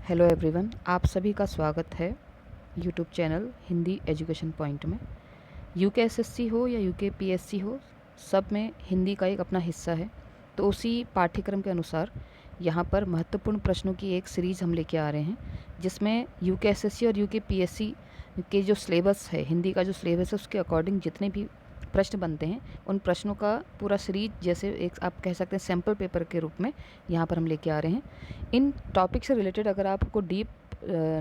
Hello everyone, आप सभी का स्वागत है YouTube channel Hindi education point में। यूके एसएससी हो या यूके पीएससी हो, सब में हिंदी का एक अपना हिस्सा है। तो उसी पाठ्यक्रम के अनुसार यहाँ पर महत्वपूर्ण प्रश्नों की एक सीरीज़ हम लेके आ रहे हैं, जिसमें यूके एसएससी और यूके पीएससी के जो सिलेबस है, हिंदी का जो सिलेबस है, उसके अकॉर्डिंग जितने भी प्रश्न बनते हैं, उन प्रश्नों का पूरा सीरीज जैसे एक आप कह सकते हैं सैम्पल पेपर के रूप में यहाँ पर हम लेके आ रहे हैं। इन टॉपिक से रिलेटेड अगर आपको डीप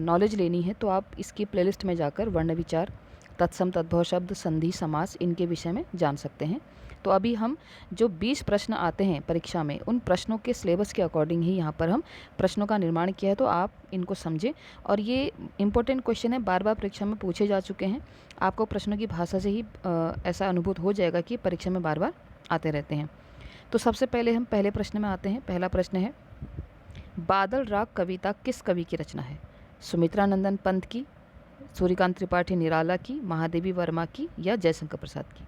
नॉलेज लेनी है तो आप इसकी प्लेलिस्ट में जाकर वर्ण विचार, तत्सम तद्भव शब्द, संधि, समास, इनके विषय में जान सकते हैं। तो अभी हम जो 20 प्रश्न आते हैं परीक्षा में, उन प्रश्नों के सिलेबस के अकॉर्डिंग ही यहाँ पर हम प्रश्नों का निर्माण किया है, तो आप इनको समझें। और ये इंपॉर्टेंट क्वेश्चन है, बार बार परीक्षा में पूछे जा चुके हैं। आपको प्रश्नों की भाषा से ही ऐसा अनुभूत हो जाएगा कि परीक्षा में बार बार आते रहते हैं। तो सबसे पहले हम पहले प्रश्न में आते हैं। पहला प्रश्न है, बादल राग कविता किस कवि की रचना है? सुमित्रा नंदन पंत की, सूर्यकांत त्रिपाठी निराला की, महादेवी वर्मा की या जयशंकर प्रसाद की?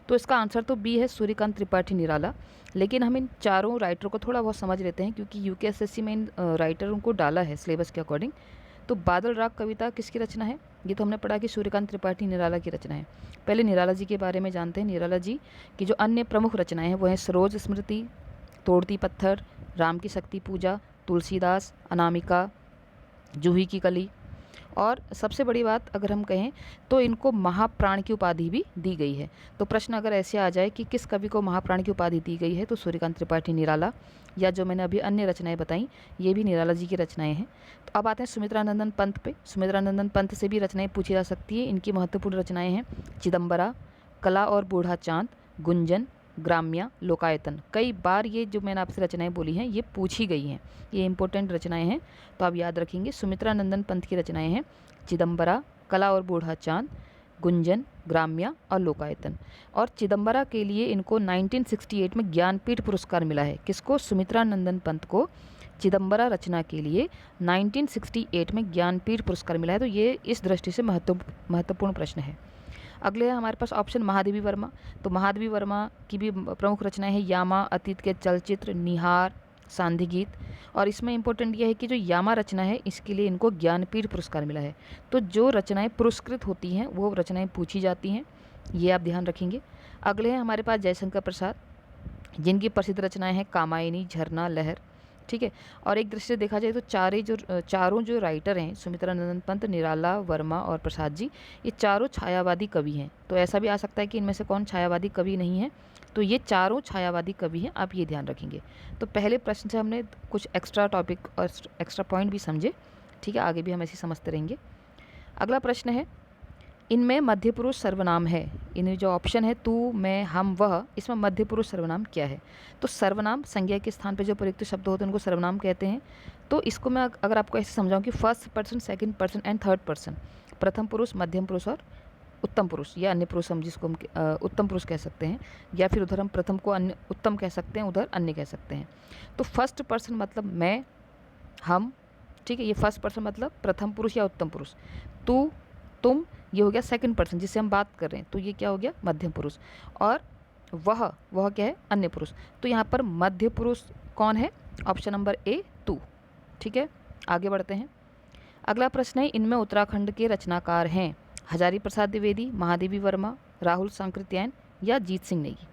तो इसका आंसर तो बी है, सूर्यकांत त्रिपाठी निराला। लेकिन हम इन चारों राइटरों को थोड़ा बहुत समझ लेते हैं, क्योंकि यूकेएसएससी में इन राइटरों को डाला है सिलेबस के अकॉर्डिंग। तो बादल राग कविता किसकी रचना है? ये तो हमने पढ़ा कि सूर्यकांत त्रिपाठी निराला की रचना है। पहले निराला जी के बारे में जानते हैं। निराला जी की जो अन्य प्रमुख रचनाएं हैं वो हैं सरोज स्मृति, तोड़ती पत्थर, राम की शक्ति पूजा, तुलसीदास, अनामिका, जूही की कली। और सबसे बड़ी बात अगर हम कहें तो इनको महाप्राण की उपाधि भी दी गई है। तो प्रश्न अगर ऐसे आ जाए कि किस कवि को महाप्राण की उपाधि दी गई है, तो सूर्यकांत त्रिपाठी निराला, या जो मैंने अभी अन्य रचनाएं बताई ये भी निराला जी की रचनाएं हैं। तो अब आते हैं सुमित्रा नंदन पंत पे। सुमित्रा नंदन पंत से भी रचनाएं पूछी जा सकती है। इनकी महत्वपूर्ण रचनाएं हैं चिदम्बरा, कला और बूढ़ा चांद, गुंजन, ग्राम्या, लोकायतन। कई बार ये जो मैंने आपसे रचनाएं बोली हैं ये पूछी गई हैं, ये इंपॉर्टेंट रचनाएं हैं, तो आप याद रखेंगे। सुमित्रा नंदन पंत की रचनाएं हैं चिदम्बरा, कला और बूढ़ा चांद, गुंजन, ग्राम्या और लोकायतन। और चिदम्बरा के लिए इनको 1968 में ज्ञानपीठ पुरस्कार मिला है। किसको? सुमित्रा नंदन पंत को चिदम्बरा रचना के लिए 1968 में ज्ञानपीठ पुरस्कार मिला है। तो ये इस दृष्टि से महत्वपूर्ण प्रश्न है। अगले है हमारे पास ऑप्शन महादेवी वर्मा। तो महादेवी वर्मा की भी प्रमुख रचनाएं हैं यामा, अतीत के चलचित्र, निहार, सांधी गीत। और इसमें इंपॉर्टेंट यह है कि जो यामा रचना है इसके लिए इनको ज्ञानपीठ पुरस्कार मिला है। तो जो रचनाएं पुरस्कृत होती हैं वो रचनाएं पूछी जाती हैं, ये आप ध्यान रखेंगे। अगले हैं हमारे पास जयशंकर प्रसाद, जिनकी प्रसिद्ध रचनाएं हैं कामायनी, झरना, लहर। ठीक है। और एक दृष्टि से देखा जाए तो चारों जो राइटर हैं, सुमित्रा नंदन पंत, निराला, वर्मा और प्रसाद जी, ये चारों छायावादी कवि हैं। तो ऐसा भी आ सकता है कि इनमें से कौन छायावादी कवि नहीं है, तो ये चारों छायावादी कवि हैं, आप ये ध्यान रखेंगे। तो पहले प्रश्न से हमने कुछ एक्स्ट्रा टॉपिक और एक्स्ट्रा पॉइंट भी समझे। ठीक है, आगे भी हम ऐसे समझते रहेंगे। अगला प्रश्न है, इनमें मध्य पुरुष सर्वनाम है। इनमें जो ऑप्शन है तू, मैं, हम, वह, इसमें मध्य पुरुष सर्वनाम क्या है? तो सर्वनाम संज्ञा के स्थान पे जो प्रयुक्त शब्द होते हैं उनको सर्वनाम कहते हैं। तो इसको मैं अगर आपको ऐसे समझाऊं कि first person, second person and third person, प्रथम पुरुष, मध्यम पुरुष और उत्तम पुरुष या अन्य पुरुष, हम जिसको हम उत्तम पुरुष कह सकते हैं, या फिर उधर हम प्रथम को अन्य उत्तम कह सकते हैं, उधर अन्य कह सकते हैं। तो फर्स्ट पर्सन मतलब मैं, हम, ठीक है, ये फर्स्ट पर्सन मतलब प्रथम पुरुष या उत्तम पुरुष। तू, तुम, ये हो गया सेकंड पर्सन जिससे हम बात कर रहे हैं, तो ये क्या हो गया? मध्यम पुरुष। और वह क्या है? अन्य पुरुष। तो यहाँ पर मध्य पुरुष कौन है? ऑप्शन नंबर ए, तू। ठीक है, आगे बढ़ते हैं। अगला प्रश्न है, इनमें उत्तराखंड के रचनाकार हैं हजारी प्रसाद द्विवेदी, महादेवी वर्मा, राहुल सांकृत्यायन या जीत सिंह नेगी।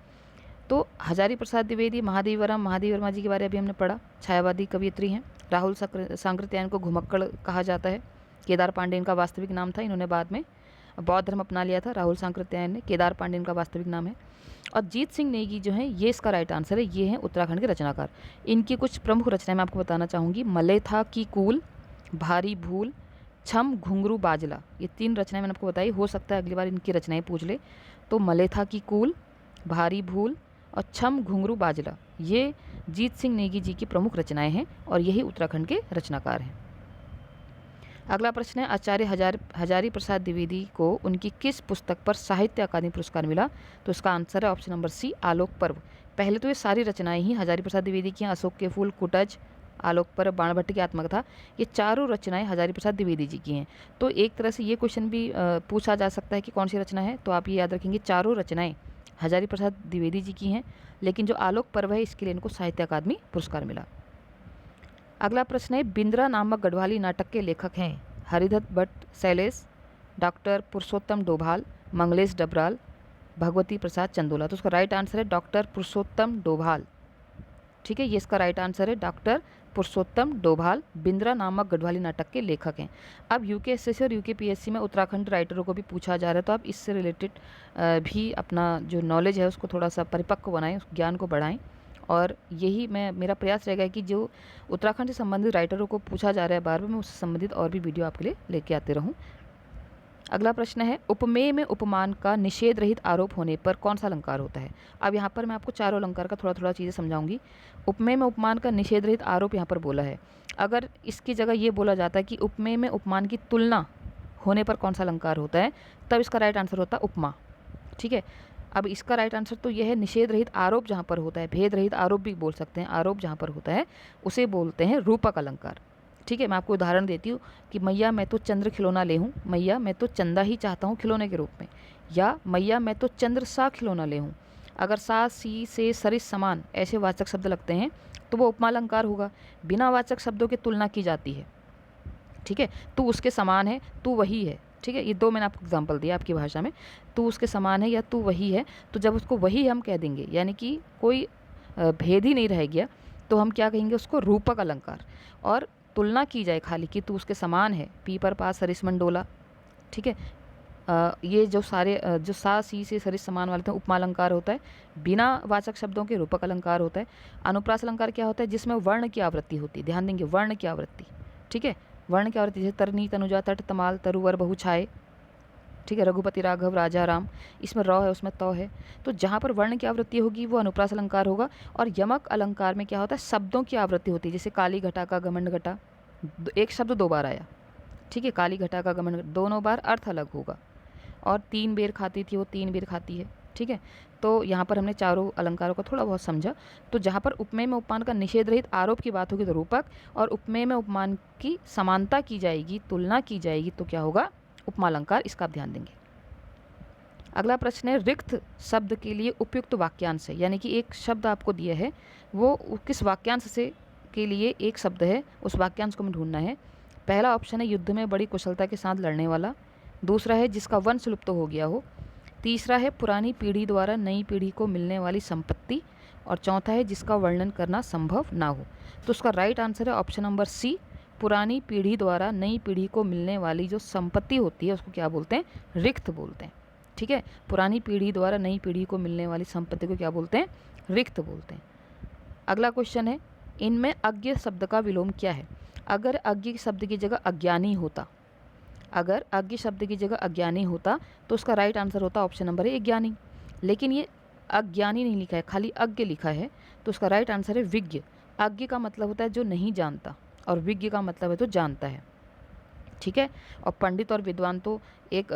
तो हजारी प्रसाद द्विवेदी, महादेवी वर्मा जी के बारे में अभी हमने पढ़ा, छायावादी कवियत्री हैं। राहुल सांकृत्यायन को घुमक्कड़ कहा जाता है। केदार पांडे इनका वास्तविक नाम था, इन्होंने बाद में बौद्ध धर्म अपना लिया था राहुल सांकृत्यायन ने। केदार पांडे इनका वास्तविक नाम है। और जीत सिंह नेगी जो हैं ये इसका राइट आंसर है, ये हैं उत्तराखंड के रचनाकार। इनकी कुछ प्रमुख रचनाएं मैं आपको बताना चाहूँगी। मलेथा की कूल, भारी भूल, छम, घुंघरू, बाजला, ये 3 रचनाएं मैंने आपको बताई। हो सकता है अगली बार इनकी रचनाएं पूछ ले। तो मलेथा की कूल, भारी भूल और छम, घुंघरू, बाजला, ये जीत सिंह नेगी जी की प्रमुख रचनाएं हैं और यही उत्तराखंड के रचनाकार हैं। अगला प्रश्न है, आचार्य हजारी प्रसाद द्विवेदी को उनकी किस पुस्तक पर साहित्य अकादमी पुरस्कार मिला? तो इसका आंसर है ऑप्शन नंबर सी, आलोक पर्व। पहले तो ये सारी रचनाएं ही हजारी प्रसाद द्विवेदी की हैं। अशोक के फूल, कुटज, आलोक पर्व, बाणभट्ट की आत्मकथा, ये चारों रचनाएं हजारी प्रसाद द्विवेदी जी की हैं। तो एक तरह से ये क्वेश्चन भी पूछा जा सकता है कि कौन सी रचना है, तो आप ये याद रखेंगे चारों रचनाएं हजारी प्रसाद द्विवेदी जी की हैं। लेकिन जो आलोक पर्व है इसके लिए इनको साहित्य अकादमी पुरस्कार मिला। अगला प्रश्न है, बिंद्रा नामक गढ़वाली नाटक के लेखक हैं हरिदत्त भट्ट शैलेश, डॉक्टर पुरुषोत्तम डोभाल, मंगलेश डबराल, भगवती प्रसाद चंदोला। तो उसका राइट आंसर है डॉक्टर पुरुषोत्तम डोभाल। ठीक है, ये इसका राइट आंसर है, डॉक्टर पुरुषोत्तम डोभाल बिंद्रा नामक गढ़वाली नाटक के लेखक हैं। अब यूकेएसएससी और यूकेपीएससी में उत्तराखंड राइटरों को भी पूछा जा रहा है, तो आप इससे रिलेटेड भी अपना जो नॉलेज है उसको थोड़ा सा परिपक्व बनाएं, उस ज्ञान को बढ़ाएं। और यही मेरा प्रयास रहेगा कि जो उत्तराखंड से संबंधित राइटरों को पूछा जा रहा है बार बार, मैं उससे संबंधित और भी वीडियो आपके लिए लेके आते रहूँ। अगला प्रश्न है, उपमेय में उपमान का निषेध रहित आरोप होने पर कौन सा अलंकार होता है। अब यहाँ पर मैं आपको चारों अलंकार का थोड़ा थोड़ा चीज़ें समझाऊंगी। उपमेय में उपमान का निषेध रहित आरोप यहाँ पर बोला है, अगर इसकी जगह ये बोला जाता है कि उपमेय में उपमान की तुलना होने पर कौन सा अलंकार होता है, तब इसका राइट आंसर होता है उपमा। ठीक है, अब इसका राइट आंसर तो यह है निषेध रहित आरोप जहाँ पर होता है, भेद रहित आरोप भी बोल सकते हैं, आरोप जहाँ पर होता है उसे बोलते हैं रूपक अलंकार। ठीक है, मैं आपको उदाहरण देती हूँ कि मैया मैं तो चंद्र खिलौना ले हूँ, मैया मैं तो चंदा ही चाहता हूँ खिलौने के रूप में, या मैया मैं तो चंद्र सा खिलौना ले हूँ। अगर सा, सी, से, सरिस, समान ऐसे वाचक शब्द लगते हैं तो वो उपमा अलंकार होगा। बिना वाचक शब्दों की तुलना की जाती है, ठीक है, तू उसके समान है, तू वही है। ठीक है, ये दो मैंने आपको एग्जांपल दिया आपकी भाषा में, तू उसके समान है या तू वही है। तो जब उसको वही हम कह देंगे, यानी कि कोई भेद ही नहीं रह गया, तो हम क्या कहेंगे उसको रूपक अलंकार। और तुलना की जाए खाली कि तू उसके समान है, पी पर पास सरिस मंडोला। ठीक है, ये जो सारे जो सा, सी से सरिस समान वाले थे उपमा अलंकार होता है, बिना वाचक शब्दों के रूपक अलंकार होता है। अनुप्रास अलंकार क्या होता है, जिसमें वर्ण की आवृत्ति होती है, ध्यान देंगे वर्ण की आवृत्ति। ठीक है, वर्ण की आवृत्ति जैसे तरनी, तनुजा, तट, तमाल, तरुवर, बहु, छाए। ठीक है, रघुपति, राघव, राजा, राम, इसमें र है उसमें त है, तो जहाँ पर वर्ण की आवृत्ति होगी वो अनुप्रास अलंकार होगा। और यमक अलंकार में क्या होता है, शब्दों की आवृत्ति होती है, जैसे काली घटा का घमंड घटा, एक शब्द दो बार आया। ठीक है, काली घटा का घमंड, दोनों बार अर्थ अलग होगा। और 3 बेर खाती थी, वो 3 बेर खाती है। ठीक है, तो यहाँ पर हमने चारों अलंकारों को थोड़ा बहुत समझा। तो जहाँ पर उपमेय में उपमान का निषेध रहित आरोप की बात होगी तो रूपक, और उपमेय में उपमान की समानता की जाएगी, तुलना की जाएगी, तो क्या होगा, उपमा अलंकार। इसका आप ध्यान देंगे। अगला प्रश्न है, रिक्त शब्द के लिए उपयुक्त वाक्यांश है, यानी कि एक शब्द आपको दिया है, वो किस वाक्यांश से के लिए एक शब्द है, उस वाक्यांश को हमें ढूंढना है। पहला ऑप्शन है युद्ध में बड़ी कुशलता के साथ लड़ने वाला, दूसरा है जिसका वंश लुप्त हो गया हो, तीसरा है पुरानी पीढ़ी द्वारा नई पीढ़ी को मिलने वाली संपत्ति, और चौथा है जिसका वर्णन करना संभव ना हो। तो उसका राइट आंसर है ऑप्शन नंबर सी, पुरानी पीढ़ी द्वारा नई पीढ़ी को मिलने वाली जो संपत्ति होती है उसको क्या बोलते हैं, रिक्त बोलते हैं। ठीक है, पुरानी पीढ़ी द्वारा नई पीढ़ी को मिलने वाली संपत्ति को क्या बोलते हैं, रिक्त बोलते हैं। अगला क्वेश्चन है, इनमें अज्ञ शब्द का विलोम क्या है। अगर अज्ञ शब्द की जगह अज्ञानी होता, अगर अज्ञ शब्द की जगह अज्ञानी होता तो उसका राइट आंसर होता ऑप्शन नंबर ए, ज्ञानी। लेकिन ये अज्ञानी नहीं लिखा है, खाली अज्ञ लिखा है, तो उसका राइट आंसर है विज्ञ। अज्ञ का मतलब होता है जो नहीं जानता, और विज्ञ का मतलब है जो जानता है। ठीक है, और पंडित और विद्वान तो एक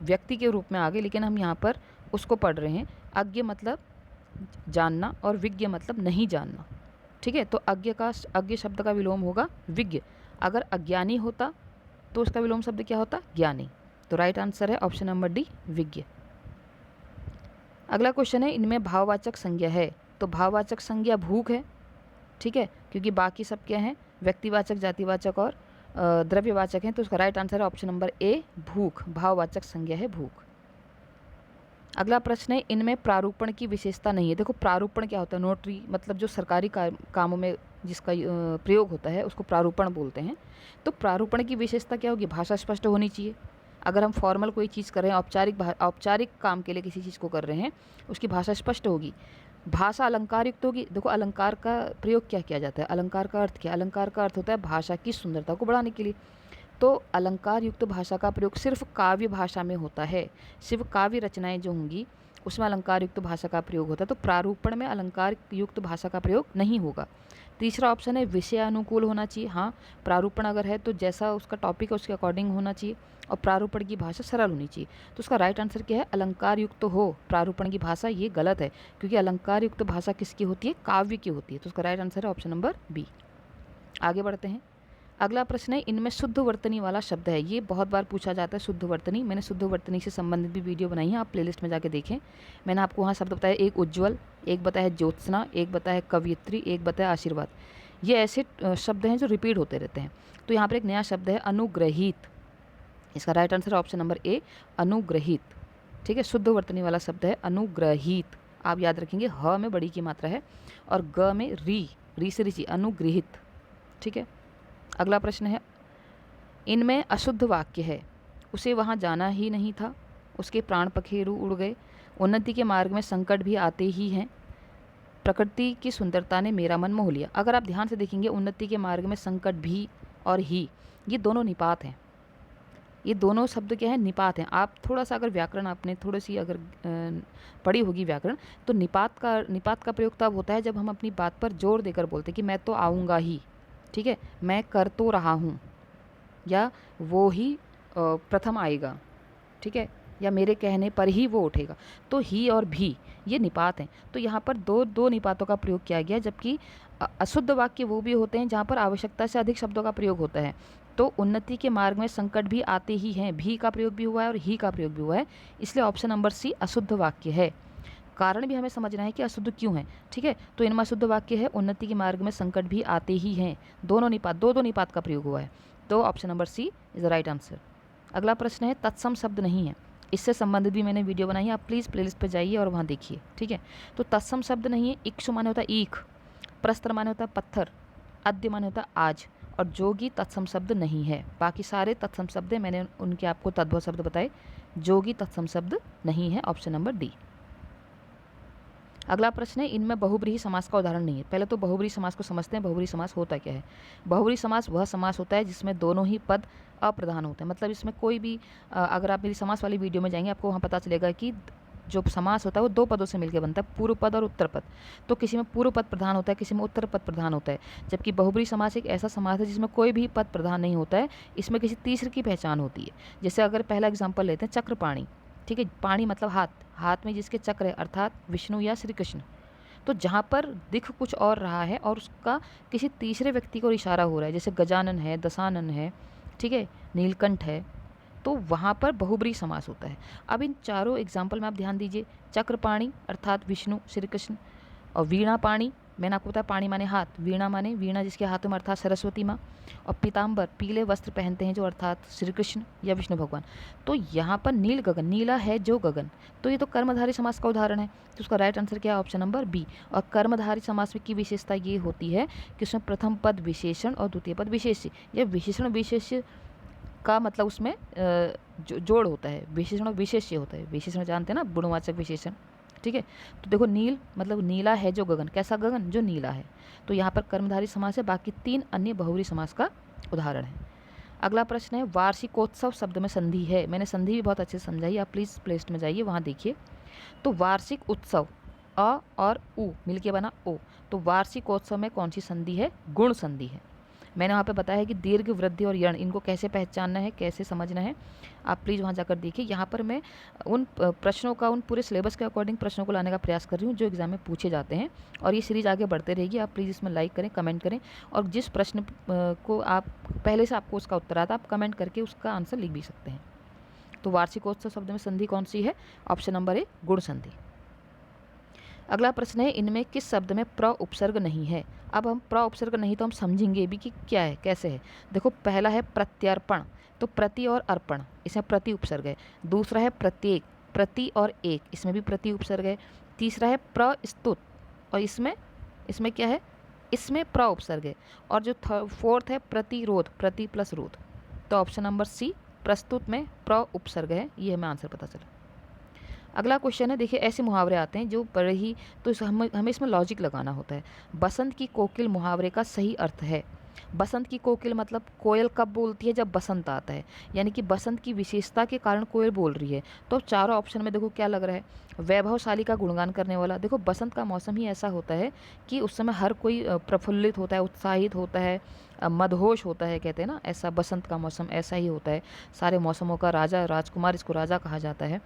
व्यक्ति के रूप में आ गए, लेकिन हम यहाँ पर उसको पढ़ रहे हैं। अज्ञ मतलब जानना और विज्ञ मतलब नहीं जानना। ठीक है, तो अज्ञ शब्द का विलोम होगा विज्ञ। अगर अज्ञानी होता तो उसका विलोम शब्द क्या होता, ज्ञानी। तो राइट आंसर है ऑप्शन नंबर डी, विज्ञ। अगला क्वेश्चन है, इनमें भाववाचक संज्ञा है, तो भाववाचक संज्ञा भूख है। ठीक है, क्योंकि बाकी सब क्या हैं, व्यक्तिवाचक, जातिवाचक और द्रव्यवाचक हैं, तो उसका राइट आंसर है ऑप्शन नंबर ए, भूख। भाववाचक संज्ञा है भूख। अगला प्रश्न है, इनमें प्रारूपण की विशेषता नहीं है। देखो प्रारूपण क्या होता है, नोटरी मतलब जो सरकारी कामों में जिसका प्रयोग होता है उसको प्रारूपण बोलते हैं। तो प्रारूपण की विशेषता क्या होगी, भाषा स्पष्ट होनी चाहिए। अगर हम फॉर्मल कोई चीज़ कर रहे हैं, औपचारिक काम के लिए किसी चीज़ को कर रहे हैं, उसकी भाषा स्पष्ट होगी। भाषा अलंकार युक्त होगी। देखो अलंकार का प्रयोग क्या किया जाता है, अलंकार का अर्थ क्या, अलंकार का अर्थ होता है भाषा की सुंदरता को बढ़ाने के लिए। तो अलंकार युक्त भाषा का प्रयोग सिर्फ काव्य भाषा में होता है, सिर्फ काव्य रचनाएं जो होंगी उसमें अलंकार युक्त भाषा का प्रयोग होता है। तो प्रारूपण में अलंकार युक्त भाषा का प्रयोग नहीं होगा। तीसरा ऑप्शन है विषय अनुकूल होना चाहिए। हाँ, प्रारूपण अगर है तो जैसा उसका टॉपिक है उसके अकॉर्डिंग होना चाहिए, और प्रारूपण की भाषा सरल होनी चाहिए। तो उसका राइट आंसर क्या है, अलंकार युक्त हो प्रारूपण की भाषा। ये गलत है, क्योंकि अलंकार युक्त भाषा किसकी होती है, काव्य की होती है। तो उसका राइट आंसर है ऑप्शन नंबर बी। आगे बढ़ते हैं। अगला प्रश्न है, इनमें शुद्ध वर्तनी वाला शब्द है। ये बहुत बार पूछा जाता है, शुद्ध वर्तनी। मैंने शुद्ध वर्तनी से संबंधित भी वीडियो बनाई है, आप प्लेलिस्ट में जाके देखें। मैंने आपको वहाँ शब्द बताया, एक उज्ज्वल, एक बताया ज्योत्सना, एक बताया कवियत्री, एक बताया आशीर्वाद। ये ऐसे शब्द हैं जो रिपीट होते रहते हैं। तो यहाँ पर एक नया शब्द है अनुग्रहित। इसका right answer option number A, अनुग्रहित। ठीक है, शुद्ध वर्तनी वाला शब्द है अनुग्रहित। आप याद रखेंगे, ह में बड़ी की मात्रा है और ग में री से ऋषि, अनुगृहित। ठीक है, अगला प्रश्न है, इनमें अशुद्ध वाक्य है। उसे वहाँ जाना ही नहीं था, उसके प्राण पखेरु उड़ गए, उन्नति के मार्ग में संकट भी आते ही हैं, प्रकृति की सुंदरता ने मेरा मन मोह लिया। अगर आप ध्यान से देखेंगे, उन्नति के मार्ग में संकट भी और ही, ये दोनों निपात हैं। ये दोनों शब्द क्या है, निपात हैं। आप थोड़ा सा अगर व्याकरण आपने थोड़ी सी अगर पढ़ी होगी व्याकरण, तो निपात का प्रयोग तब होता है जब हम अपनी बात पर जोर देकर बोलते हैं कि मैं तो आऊँगा ही। ठीक है, मैं कर तो रहा हूँ, या वो ही प्रथम आएगा। ठीक है, या मेरे कहने पर ही वो उठेगा। तो ही और भी ये निपात हैं। तो यहाँ पर दो निपातों का प्रयोग किया गया, जबकि अशुद्ध वाक्य वो भी होते हैं जहाँ पर आवश्यकता से अधिक शब्दों का प्रयोग होता है। तो उन्नति के मार्ग में संकट भी आते ही हैं, भी का प्रयोग भी हुआ है और ही का प्रयोग भी हुआ है, इसलिए ऑप्शन नंबर सी अशुद्ध वाक्य है। कारण भी हमें समझना है कि अशुद्ध क्यों है। ठीक है, तो इनमें अशुद्ध वाक्य है, उन्नति के मार्ग में संकट भी आते ही हैं, दोनों निपात, दो निपात का प्रयोग हुआ है। तो option number C is the right answer. अगला प्रश्न है, तत्सम शब्द नहीं है। इससे संबंधित भी मैंने वीडियो बनाई है, आप प्लीज़ प्लेलिस्ट पे जाइए और वहाँ देखिए। ठीक है, तो तत्सम शब्द नहीं है। इक्षु माने होता है ईख, प्रस्तर माने होता है पत्थर, अद्य माने होता है आज, और जोगी तत्सम शब्द नहीं है। बाकी सारे तत्सम शब्द हैं, मैंने उनके आपको तद्भव शब्द बताए, जोगी तत्सम शब्द नहीं है, ऑप्शन नंबर डी। अगला प्रश्न है, इनमें बहुब्रीहि समास का उदाहरण नहीं है। पहले तो बहुब्रीहि समास को समझते हैं, बहुब्रीहि समास होता क्या है। बहुब्रीहि समास वह समास होता है जिसमें दोनों ही पद अप्रधान होते हैं। मतलब इसमें कोई भी अगर आप मेरी समास वाली वीडियो में जाएंगे, आपको वहाँ पता चलेगा कि जो समास होता है वो दो पदों से मिलकर बनता है, पूर्व पद और उत्तर पद। तो किसी में पूर्व पद प्रधान होता है, किसी में उत्तर पद प्रधान होता है। जबकि बहुब्रीहि समास एक ऐसा समास है जिसमें कोई भी पद प्रधान नहीं होता है, इसमें किसी तीसरे की पहचान होती है। जैसे अगर पहला एग्जाम्पल लेते हैं, चक्रपाणी। ठीक है, पाणी मतलब हाथ, हाथ में जिसके चक्र है अर्थात विष्णु या श्री कृष्ण। तो जहाँ पर दिख कुछ और रहा है और उसका किसी तीसरे व्यक्ति को इशारा हो रहा है, जैसे गजानन है, दशानन है, ठीक है, नीलकंठ है, तो वहाँ पर बहुब्रीहि समास होता है। अब इन चारों एग्जाम्पल में आप ध्यान दीजिए, चक्रपाणी अर्थात विष्णु श्री कृष्ण, और वीणा पाणी, मैंने आपको बताया पाणी माने हाथ, वीणा माने वीणा जिसके हाथों में अर्थात सरस्वती माँ, और पीताम्बर पीले वस्त्र पहनते हैं जो अर्थात श्री कृष्ण या विष्णु भगवान। तो यहाँ पर नील गगन, नीला है जो गगन, तो ये तो कर्मधारी समास का उदाहरण है। तो उसका राइट आंसर क्या है, ऑप्शन नंबर बी। और कर्मधारी समास की विशेषता ये होती है कि उसमें प्रथम पद विशेषण और द्वितीय पद विशेष्य। यह विशेषण विशेष्य का मतलब उसमें जोड़ होता है, विशेषण और विशेष्य होता है। विशेषण जानते हैं ना, गुणवाचक विशेषण। ठीक है, तो देखो नील मतलब नीला है जो गगन, कैसा गगन, जो नीला है। तो यहाँ पर कर्मधारी समास है, बाकी तीन अन्य बहुब्रीहि समास का उदाहरण है। अगला प्रश्न है, वार्षिकोत्सव शब्द में संधि है। मैंने संधि भी बहुत अच्छे से समझाई, आप प्लीज़ प्लेलिस्ट में जाइए, वहाँ देखिए। तो वार्षिक उत्सव, अ और उ मिलके बना ओ, तो वार्षिकोत्सव में कौन सी संधि है, गुण संधि है। मैंने वहाँ पे बताया है कि दीर्घ, वृद्धि और यण, इनको कैसे पहचानना है, कैसे समझना है, आप प्लीज़ वहाँ जाकर देखिए। यहाँ पर मैं उन प्रश्नों का, उन पूरे सिलेबस के अकॉर्डिंग प्रश्नों को लाने का प्रयास कर रही हूँ जो एग्जाम में पूछे जाते हैं, और ये सीरीज आगे बढ़ते रहेगी। आप प्लीज़ इसमें लाइक करें, कमेंट करें, और जिस प्रश्न को आप पहले से आपको उसका उत्तर आता, आप कमेंट करके उसका आंसर लिख भी सकते हैं। तो वार्षिकोत्सव शब्द में संधि कौन सी है, ऑप्शन नंबर ए, गुण संधि। अगला प्रश्न है, इनमें किस शब्द में प्र उपसर्ग नहीं है। अब हम प्र उपसर्ग नहीं तो हम समझेंगे भी कि क्या है, कैसे है। देखो, पहला है प्रत्यर्पण, तो प्रति और अर्पण, इसमें प्रति उपसर्ग है। दूसरा है प्रत्येक, प्रति और एक, इसमें भी प्रति उपसर्ग है। तीसरा है प्रस्तुत, और इसमें क्या है, इसमें प्र उपसर्ग है। और जो फोर्थ है प्रतिरोध, प्रति प्लस रोध। तो ऑप्शन नंबर सी, प्रस्तुत में प्र उपसर्ग है, ये हमें आंसर पता चला। अगला क्वेश्चन है, देखिए ऐसे मुहावरे आते हैं जो बड़े ही, तो हमें इसमें लॉजिक लगाना होता है। बसंत की कोकिल मुहावरे का सही अर्थ है। बसंत की कोकिल मतलब कोयल कब बोलती है, जब बसंत आता है, यानी कि बसंत की विशेषता के कारण कोयल बोल रही है। तो चारों ऑप्शन में देखो क्या लग रहा है, वैभवशाली का गुणगान करने वाला। देखो, बसंत का मौसम ही ऐसा होता है कि उस समय हर कोई प्रफुल्लित होता है, उत्साहित होता है, मदहोश होता है, कहते हैं ना, ऐसा बसंत का मौसम ऐसा ही होता है। सारे मौसमों का राजा, राजकुमार, इसको राजा कहा जाता है।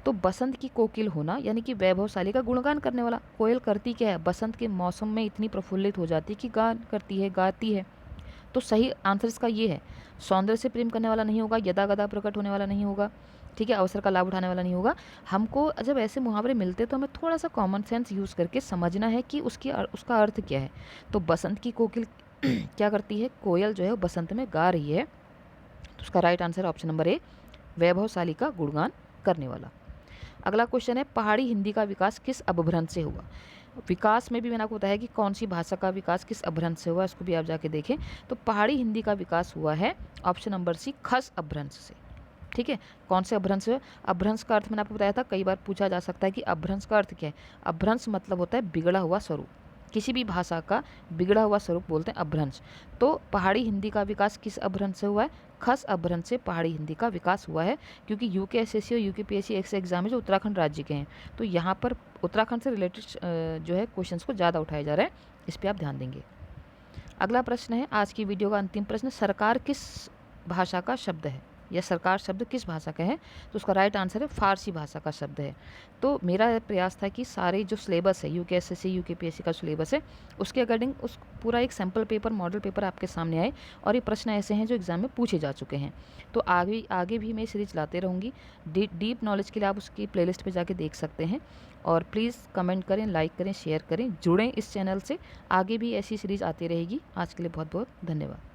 तो बसंत की कोकिल होना यानी कि वैभवशाली का गुणगान करने वाला। कोयल करती क्या है, बसंत के मौसम में इतनी प्रफुल्लित हो जाती है कि गान करती है, गाती है। तो सही आंसर इसका ये है। सौंदर्य से प्रेम करने वाला नहीं होगा, यदा गदा प्रकट होने वाला नहीं होगा, ठीक है, अवसर का लाभ उठाने वाला नहीं होगा। हमको जब ऐसे मुहावरे मिलते हैं तो हमें थोड़ा सा कॉमन सेंस यूज़ करके समझना है कि उसका अर्थ क्या है। तो बसंत की कोकिल क्या करती है, कोयल जो है वो बसंत में गा रही है। तो उसका राइट आंसर ऑप्शन नंबर ए, वैभवशाली का गुणगान करने वाला। अगला क्वेश्चन है, पहाड़ी हिंदी का विकास किस अपभ्रंश से हुआ। विकास में भी मैंने आपको बताया कि कौन सी भाषा का विकास किस अपभ्रंश से हुआ, इसको भी आप जाके देखें। तो पहाड़ी हिंदी का विकास हुआ है ऑप्शन नंबर सी, खस अपभ्रंश से। ठीक है, कौन से अपभ्रंश है। अपभ्रंश का अर्थ मैंने आपको बताया था, कई बार पूछा जा सकता है कि अपभ्रंश का अर्थ क्या है। अपभ्रंश मतलब होता है बिगड़ा हुआ स्वरूप, किसी भी भाषा का बिगड़ा हुआ स्वरूप बोलते हैं अपभ्रंश। तो पहाड़ी हिंदी का विकास किस अपभ्रंश से हुआ है, खस अपभ्रंश से पहाड़ी हिंदी का विकास हुआ है। क्योंकि यूकेएसएससी और यूकेपीएससी ऐसे एग्जाम है जो उत्तराखंड राज्य के हैं, तो यहाँ पर उत्तराखंड से रिलेटेड जो है क्वेश्चंस को ज़्यादा उठाया जा रहा है, इस पर आप ध्यान देंगे। अगला प्रश्न है, आज की वीडियो का अंतिम प्रश्न, सरकार किस भाषा का शब्द है, या सरकार शब्द किस भाषा का है। तो उसका राइट आंसर है फारसी भाषा का शब्द है। तो मेरा प्रयास था कि सारे जो सिलेबस है यूकेएसएससी यूकेपीएससी का सिलेबस है उसके अकॉर्डिंग उस पूरा एक सैम्पल पेपर मॉडल पेपर आपके सामने आए, और ये प्रश्न ऐसे हैं जो एग्जाम में पूछे जा चुके हैं। तो आगे भी मैं सीरीज लाते रहूँगी। डीप नॉलेज के लिए आप उसकी प्लेलिस्ट पे जाके देख सकते हैं। और प्लीज़ कमेंट करें, लाइक करें, शेयर करें, जुड़ें इस चैनल से, आगे भी ऐसी सीरीज आती रहेगी। आज के लिए बहुत बहुत धन्यवाद।